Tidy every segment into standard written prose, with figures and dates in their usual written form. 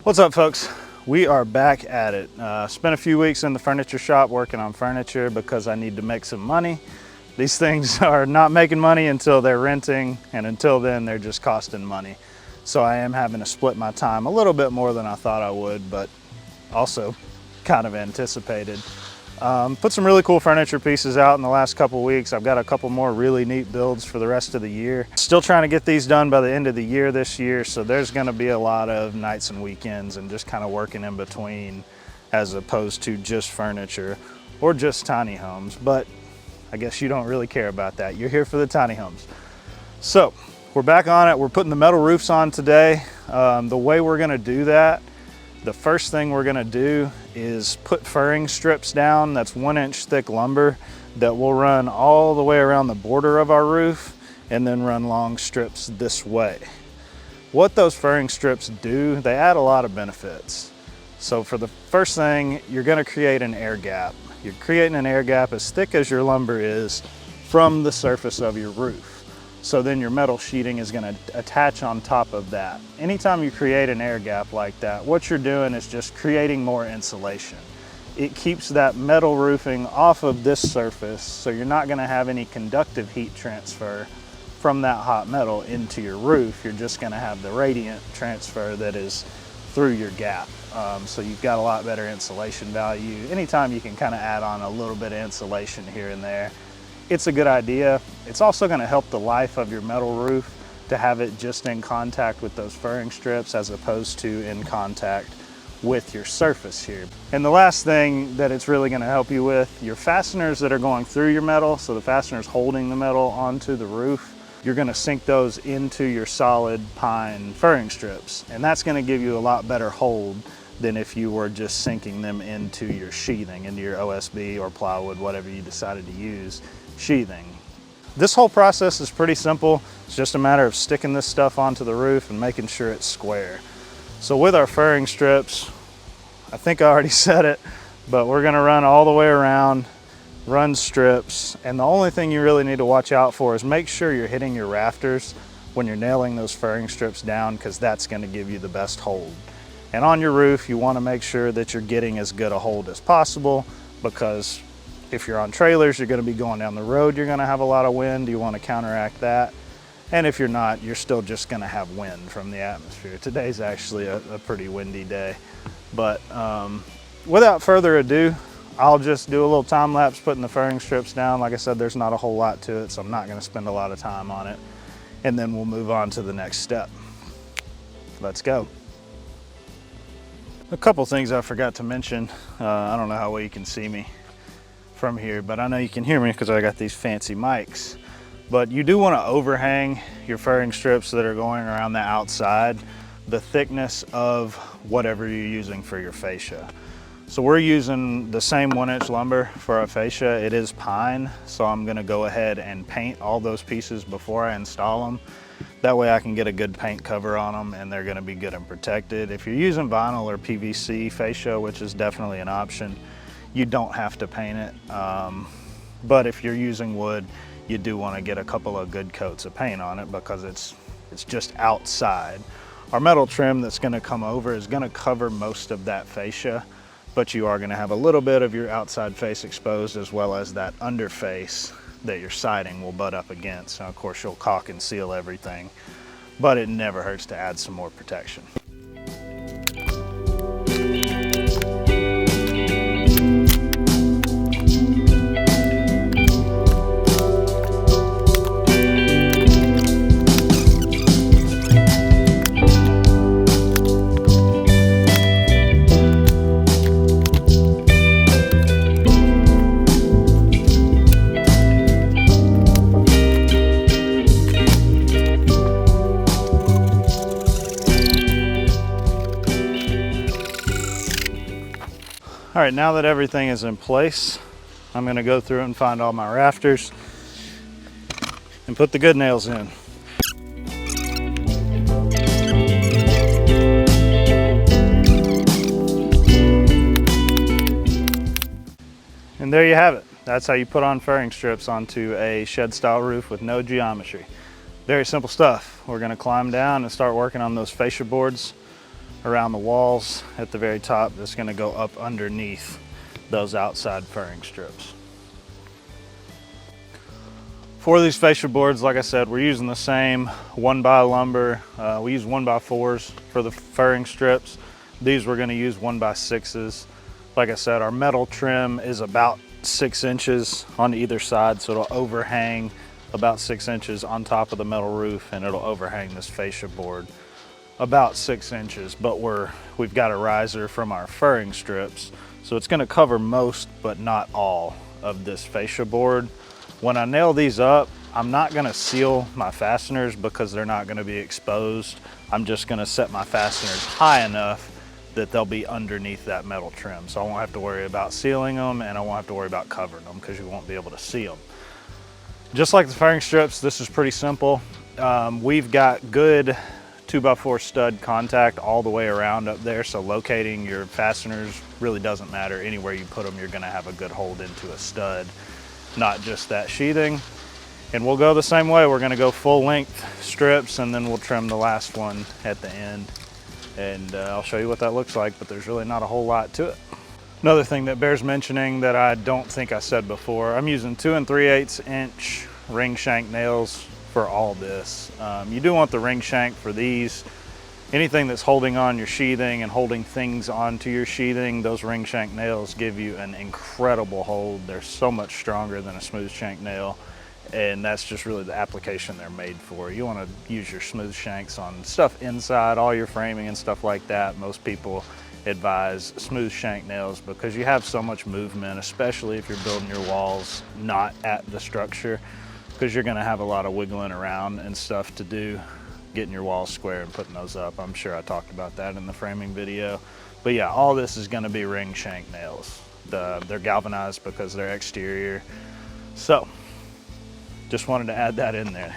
What's up, folks? We are back at it. Spent a few weeks in the furniture shop working on furniture because I need to make some money. These things are not making money until they're renting, and until then they're just costing money. So I am having to split my time a little bit more than I thought I would, but also kind of anticipated. Put some really cool furniture pieces out in the last couple weeks. I've got a couple more really neat builds for the rest of the year. Still trying to get these done by the end of the year this year, so there's gonna be a lot of nights and weekends and just kind of working in between as opposed to just furniture or just tiny homes. But I guess you don't really care about that. You're here for the tiny homes. So we're back on it. We're putting the metal roofs on today. The way we're gonna do that, the first thing we're gonna do is put furring strips down. That's 1-inch thick lumber that will run all the way around the border of our roof and then run long strips this way. What those furring strips do, they add a lot of benefits. So for the first thing, you're gonna create an air gap. You're creating an air gap as thick as your lumber is from the surface of your roof. So then your metal sheeting is gonna attach on top of that. Anytime you create an air gap like that, what you're doing is just creating more insulation. It keeps that metal roofing off of this surface, so you're not gonna have any conductive heat transfer from that hot metal into your roof. You're just gonna have the radiant transfer that is through your gap. So you've got a lot better insulation value. Anytime you can kind of add on a little bit of insulation here and there, it's a good idea. It's also going to help the life of your metal roof to have it just in contact with those furring strips as opposed to in contact with your surface here. And the last thing that it's really going to help you with, your fasteners that are going through your metal, so the fasteners holding the metal onto the roof, you're going to sink those into your solid pine furring strips. And that's going to give you a lot better hold than if you were just sinking them into your sheathing, into your OSB or plywood, whatever you decided to use, sheathing. This whole process is pretty simple. It's just a matter of sticking this stuff onto the roof and making sure it's square. So with our furring strips, I think I already said it, but we're gonna run all the way around, run strips, and the only thing you really need to watch out for is make sure you're hitting your rafters when you're nailing those furring strips down, because that's gonna give you the best hold. And on your roof, you wanna make sure that you're getting as good a hold as possible, because if you're on trailers, you're gonna be going down the road, you're gonna have a lot of wind, you wanna counteract that. And if you're not, you're still just gonna have wind from the atmosphere. Today's actually a pretty windy day. But without further ado, I'll just do a little time lapse putting the furring strips down. Like I said, there's not a whole lot to it, so I'm not gonna spend a lot of time on it. And then we'll move on to the next step. Let's go. A couple things I forgot to mention. I don't know how well you can see me from here, but I know you can hear me because I got these fancy mics. But you do want to overhang your furring strips that are going around the outside the thickness of whatever you're using for your fascia. So we're using the same 1-inch lumber for our fascia. It is pine, so I'm going to go ahead and paint all those pieces before I install them. That way I can get a good paint cover on them and they're going to be good and protected. If you're using vinyl or PVC fascia, which is definitely an option, you don't have to paint it, but if you're using wood, you do want to get a couple of good coats of paint on it because it's just outside. Our metal trim that's going to come over is going to cover most of that fascia, but you are going to have a little bit of your outside face exposed, as well as that under face that your siding will butt up against. And of course you'll caulk and seal everything, but it never hurts to add some more protection. All right, now that everything is in place, I'm gonna go through and find all my rafters and put the good nails in. And there you have it. That's how you put on furring strips onto a shed style roof with no geometry. Very simple stuff. We're gonna climb down and start working on those fascia boards around the walls at the very top that's going to go up underneath those outside furring strips. For these fascia boards, like I said, we're using the same 1x lumber. We use 1x4s for the furring strips. These we're going to use 1x6s. Like I said, our metal trim is about 6 inches on either side, so it'll overhang about 6 inches on top of the metal roof, and it'll overhang this fascia board about 6 inches. But we've got a riser from our furring strips, so it's going to cover most but not all of this fascia board. When I nail these up, I'm not going to seal my fasteners because they're not going to be exposed. I'm just going to set my fasteners high enough that they'll be underneath that metal trim, so I won't have to worry about sealing them, and I won't have to worry about covering them because you won't be able to see them. Just like the furring strips, this is pretty simple. We've got good 2x4 stud contact all the way around up there, so locating your fasteners really doesn't matter. Anywhere you put them, you're going to have a good hold into a stud, not just that sheathing. And we'll go the same way. We're going to go full length strips, and then we'll trim the last one at the end. And I'll show you what that looks like, but there's really not a whole lot to it. Another thing that bears mentioning that I don't think I said before, I'm using 2 3/8 inch ring shank nails for all this. You do want the ring shank for these. Anything that's holding on your sheathing and holding things onto your sheathing, those ring shank nails give you an incredible hold. They're so much stronger than a smooth shank nail, and that's just really the application they're made for. You want to use your smooth shanks on stuff inside, all your framing and stuff like that. Most people advise smooth shank nails because you have so much movement, especially if you're building your walls not at the structure, because you're going to have a lot of wiggling around and stuff to do, getting your walls square and putting those up. I'm sure I talked about that in the framing video. But yeah, all this is going to be ring shank nails. They're galvanized because they're exterior. So just wanted to add that in there.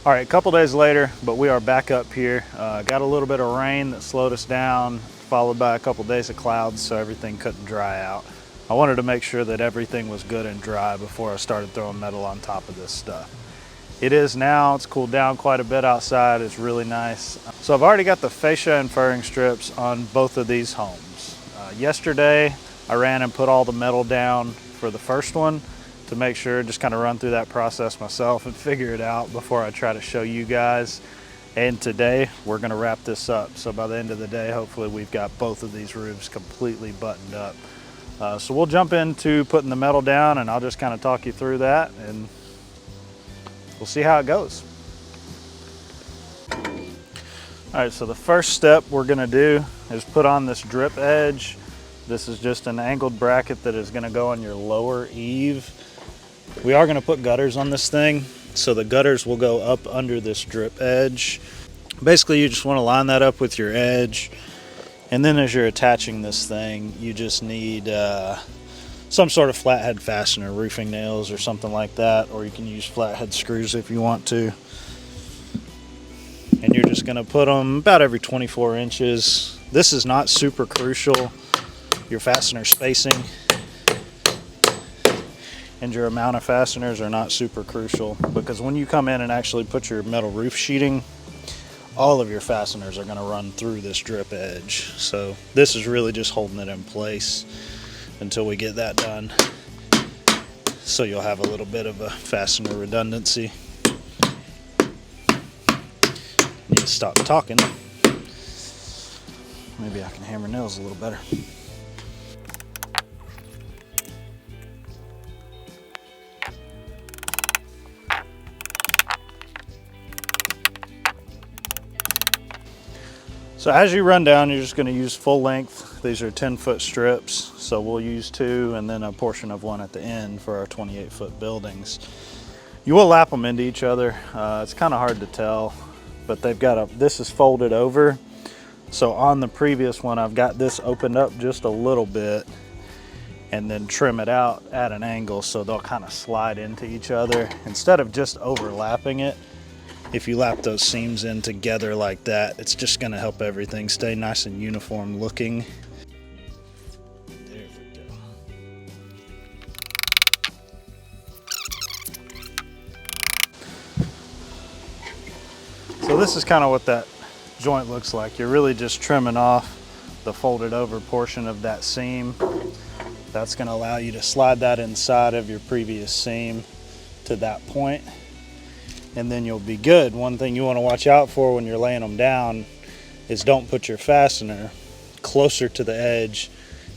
All right, a couple days later, but we are back up here. Got a little bit of rain that slowed us down, followed by a couple days of clouds, so everything couldn't dry out. I wanted to make sure that everything was good and dry before I started throwing metal on top of this stuff. It is now, it's cooled down quite a bit outside, it's really nice. So I've already got the fascia and furring strips on both of these homes. Yesterday, I ran and put all the metal down for the first one to make sure, just kind of run through that process myself and figure it out before I try to show you guys. And today, we're gonna wrap this up. So by the end of the day, hopefully we've got both of these roofs completely buttoned up. So we'll jump into putting the metal down, and I'll just kind of talk you through that, and we'll see how it goes. All right, so the first step we're gonna do is put on this drip edge. This is just an angled bracket that is gonna go on your lower eave. We are gonna put gutters on this thing, so the gutters will go up under this drip edge. Basically, you just wanna line that up with your edge, and then as you're attaching this thing, you just need some sort of flathead fastener, roofing nails or something like that, or you can use flathead screws if you want to. And you're just gonna put them about every 24 inches. This is not super crucial. Your fastener spacing and your amount of fasteners are not super crucial, because when you come in and actually put your metal roof sheeting, all of your fasteners are gonna run through this drip edge. So this is really just holding it in place until we get that done. So you'll have a little bit of a fastener redundancy. Need to stop talking. Maybe I can hammer nails a little better. So as you run down, you're just going to use full length. These are 10-foot strips, so we'll use 2 and then a portion of 1 at the end for our 28-foot buildings. You will lap them into each other. It's kind of hard to tell, but they've got this is folded over. So on the previous one, I've got this opened up just a little bit and then trim it out at an angle so they'll kind of slide into each other. Instead of just overlapping it, If you lap those seams in together like that, it's just going to help everything stay nice and uniform looking. There we go. So this is kind of what that joint looks like. You're really just trimming off the folded over portion of that seam. That's going to allow you to slide that inside of your previous seam to that point, and then you'll be good. One thing you want to watch out for when you're laying them down is don't put your fastener closer to the edge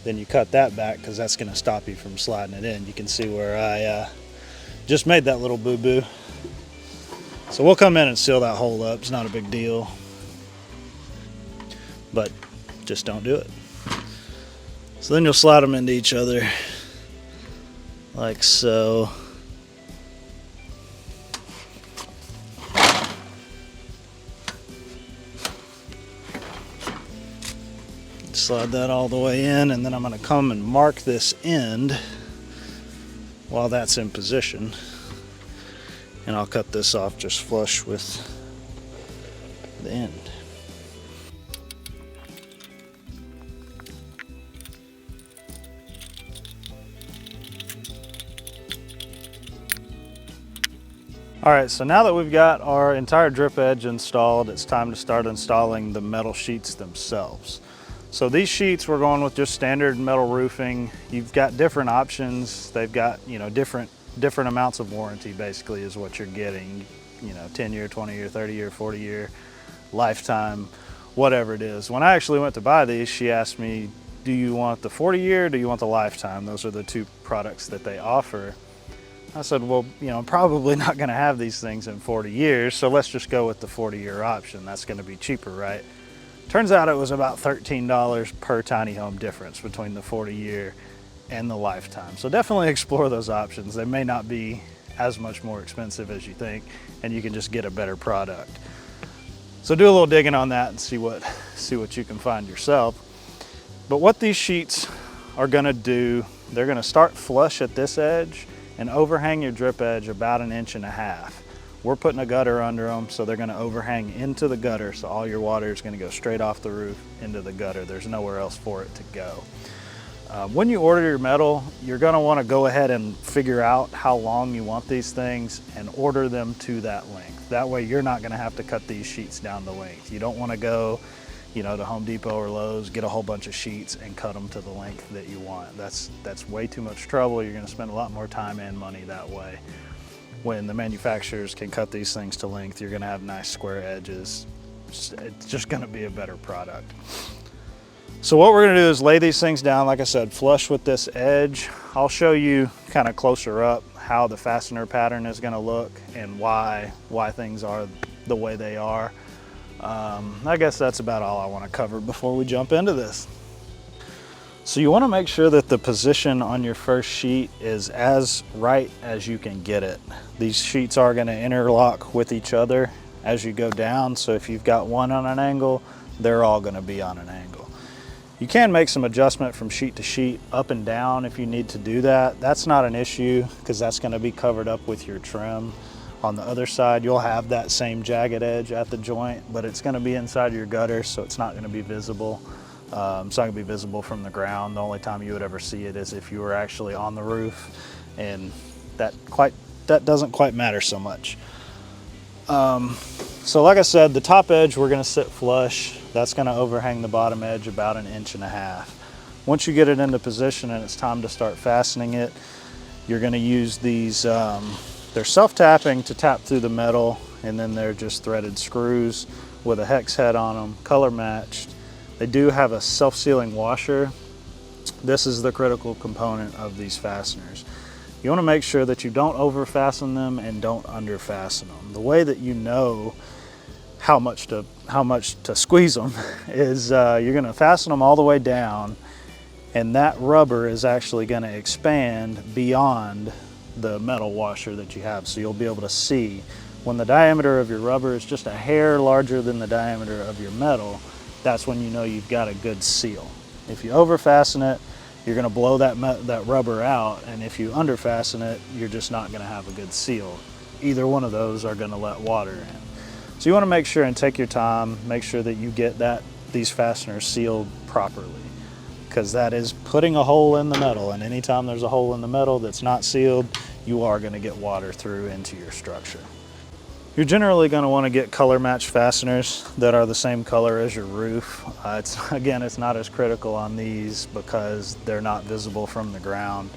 than you cut that back, because that's going to stop you from sliding it in. You can see where I just made that little boo-boo. So we'll come in and seal that hole up. It's not a big deal, but just don't do it. So then you'll slide them into each other like so. Slide that all the way in, and then I'm going to come and mark this end while that's in position. And I'll cut this off just flush with the end. All right, so now that we've got our entire drip edge installed, it's time to start installing the metal sheets themselves. So these sheets, we're going with just standard metal roofing. You've got different options. They've got, you know, different amounts of warranty basically is what you're getting. You know, 10-year, 20-year, 30-year, 40-year, lifetime, whatever it is. When I actually went to buy these, she asked me, do you want the 40-year, do you want the lifetime? Those are the two products that they offer. I said, well, you know, I'm probably not gonna have these things in 40 years, so let's just go with the 40-year option. That's gonna be cheaper, right? Turns out it was about $13 per tiny home difference between the 40-year and the lifetime. So definitely explore those options. They may not be as much more expensive as you think, and you can just get a better product. So do a little digging on that and see what you can find yourself. But what these sheets are gonna do, they're gonna start flush at this edge and overhang your drip edge about 1.5 inches. We're putting a gutter under them, so they're gonna overhang into the gutter, so all your water is gonna go straight off the roof into the gutter. There's nowhere else for it to go. When you order your metal, you're gonna wanna go ahead and figure out how long you want these things and order them to that length. That way you're not gonna have to cut these sheets down to length. You don't wanna go, you know, to Home Depot or Lowe's, get a whole bunch of sheets and cut them to the length that you want. That's way too much trouble. You're gonna spend a lot more time and money that way. When the manufacturers can cut these things to length, you're gonna have nice square edges. It's just gonna be a better product. So what we're gonna do is lay these things down, like I said, flush with this edge. I'll show you kind of closer up how the fastener pattern is gonna look and why things are the way they are. I guess that's about all I wanna cover before we jump into this. So you wanna make sure that the position on your first sheet is as right as you can get it. These sheets are gonna interlock with each other as you go down, so if you've got one on an angle, they're all gonna be on an angle. You can make some adjustment from sheet to sheet, up and down if you need to do that. That's not an issue because that's gonna be covered up with your trim. On the other side, you'll have that same jagged edge at the joint, but it's gonna be inside your gutter, so it's not gonna be visible. It's not gonna be visible from the ground. The only time you would ever see it is if you were actually on the roof, and that doesn't quite matter so much. So like I said, the top edge we're gonna sit flush. That's gonna overhang the bottom edge about 1.5 inches. Once you get it into position and it's time to start fastening it, you're gonna use these, they're self-tapping to tap through the metal, and then they're just threaded screws with a hex head on them, color matched. They do have a self-sealing washer. This is the critical component of these fasteners. You want to make sure that you don't over fasten them and don't under fasten them. The way that you know how much to squeeze them is you're going to fasten them all the way down, and that rubber is actually going to expand beyond the metal washer that you have, so you'll be able to see. When the diameter of your rubber is just a hair larger than the diameter of your metal, that's when you know you've got a good seal. If you over fasten it, you're gonna blow that rubber out, and if you under fasten it, you're just not gonna have a good seal. Either one of those are gonna let water in. So you want to make sure and take your time, make sure that you get these fasteners sealed properly, because that is putting a hole in the metal, and anytime there's a hole in the metal that's not sealed, you are going to get water through into your structure. You're generally going to want to get color matched fasteners that are the same color as your roof. Again, it's not as critical on these because they're not visible from the ground,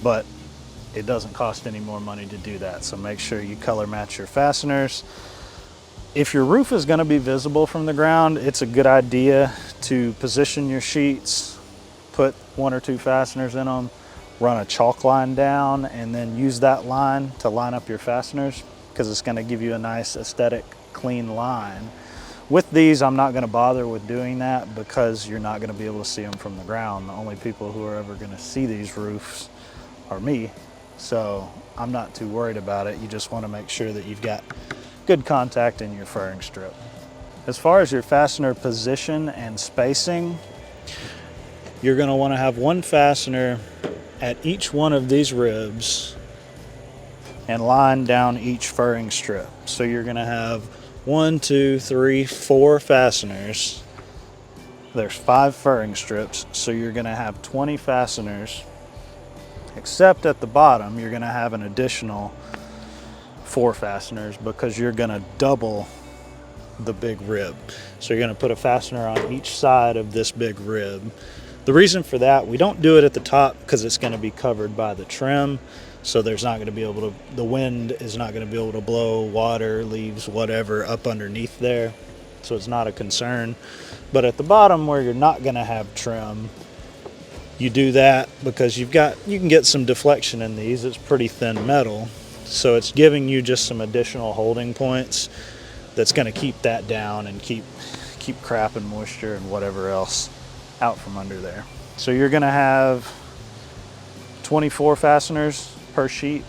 but it doesn't cost any more money to do that. So make sure you color match your fasteners. If your roof is going to be visible from the ground, it's a good idea to position your sheets, put 1 or 2 fasteners in them, run a chalk line down, and then use that line to line up your fasteners, because it's going to give you a nice aesthetic clean line. With these, I'm not going to bother with doing that because you're not going to be able to see them from the ground. The only people who are ever going to see these roofs are me, so I'm not too worried about it. You just want to make sure that you've got good contact in your furring strip. As far as your fastener position and spacing, you're going to want to have 1 fastener at each one of these ribs and line down each furring strip. So you're going to have 1, 2, 3, 4 fasteners. There's 5 furring strips, so you're going to have 20 fasteners, except at the bottom you're going to have an additional 4 fasteners because you're going to double the big rib. So you're going to put a fastener on each side of this big rib. The reason for that, we don't do it at the top because it's going to be covered by the trim. So there's not going to be able to, the wind is not going to be able to blow water, leaves, whatever up underneath there. So it's not a concern. But at the bottom where you're not going to have trim, you do that because you can get some deflection in these. It's pretty thin metal. So it's giving you just some additional holding points that's going to keep that down and keep crap and moisture and whatever else out from under there. So you're going to have 24 fasteners per sheet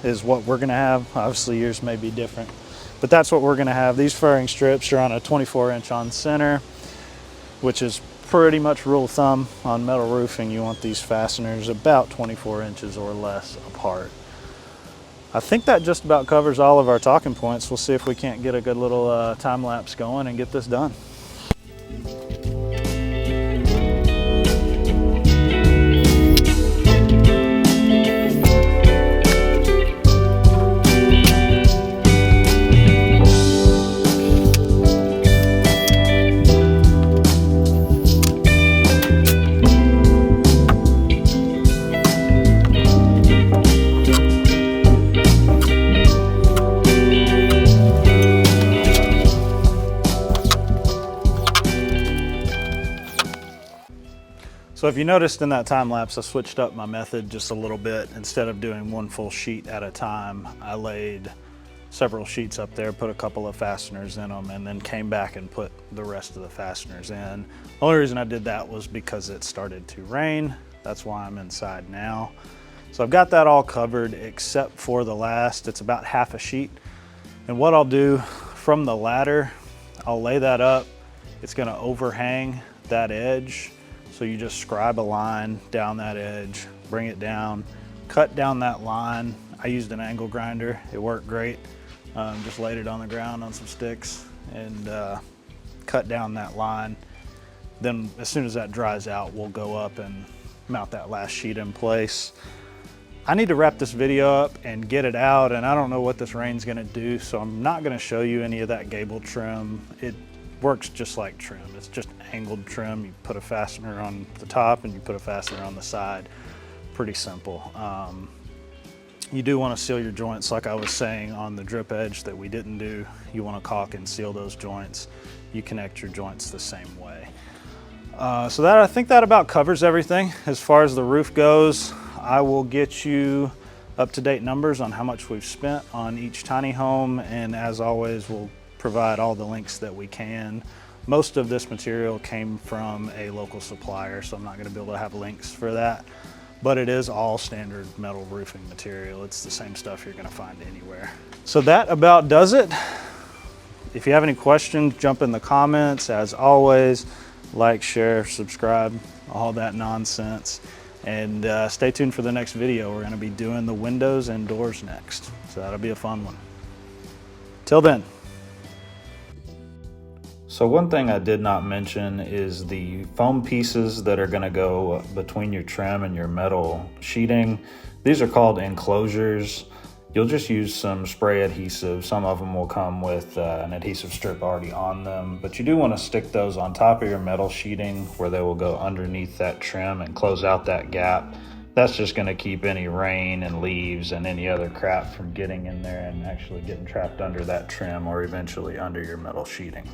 is what we're going to have. Obviously yours may be different, but that's what we're going to have. These furring strips are on a 24-inch on center, which is pretty much rule of thumb on metal roofing. You want these fasteners about 24 inches or less apart. I think that just about covers all of our talking points. We'll see if we can't get a good little time lapse going and get this done. So if you noticed in that time lapse, I switched up my method just a little bit. Instead of doing 1 full sheet at a time, I laid several sheets up there, put a couple of fasteners in them, and then came back and put the rest of the fasteners in. The only reason I did that was because it started to rain. That's why I'm inside now. So I've got that all covered except for the last. It's about half a sheet. And what I'll do from the ladder, I'll lay that up. It's gonna overhang that edge. So you just scribe a line down that edge, bring it down, cut down that line. I used an angle grinder, it worked great. Just laid it on the ground on some sticks and cut down that line. Then as soon as that dries out, we'll go up and mount that last sheet in place. I need to wrap this video up and get it out, and I don't know what this rain's gonna do, so I'm not gonna show you any of that gable trim. It works just like trim. It's just angled trim. You put a fastener on the top and you put a fastener on the side. Pretty simple. You do want to seal your joints, like I was saying on the drip edge that we didn't do. You want to caulk and seal those joints. You connect your joints the same way. So I think that about covers everything. As far as the roof goes, I will get you up-to-date numbers on how much we've spent on each tiny home, and as always, we'll provide all the links that we can. Most of this material came from a local supplier, so I'm not going to be able to have links for that, but it is all standard metal roofing material. It's the same stuff you're going to find anywhere. So that about does it. If you have any questions, jump in the comments. As always, like, share, subscribe, all that nonsense, and stay tuned for the next video. We're going to be doing the windows and doors next, so that'll be a fun one. Till then. So one thing I did not mention is the foam pieces that are going to go between your trim and your metal sheeting. These are called enclosures. You'll just use some spray adhesive. Some of them will come with an adhesive strip already on them, but you do want to stick those on top of your metal sheeting where they will go underneath that trim and close out that gap. That's just going to keep any rain and leaves and any other crap from getting in there and actually getting trapped under that trim or eventually under your metal sheeting.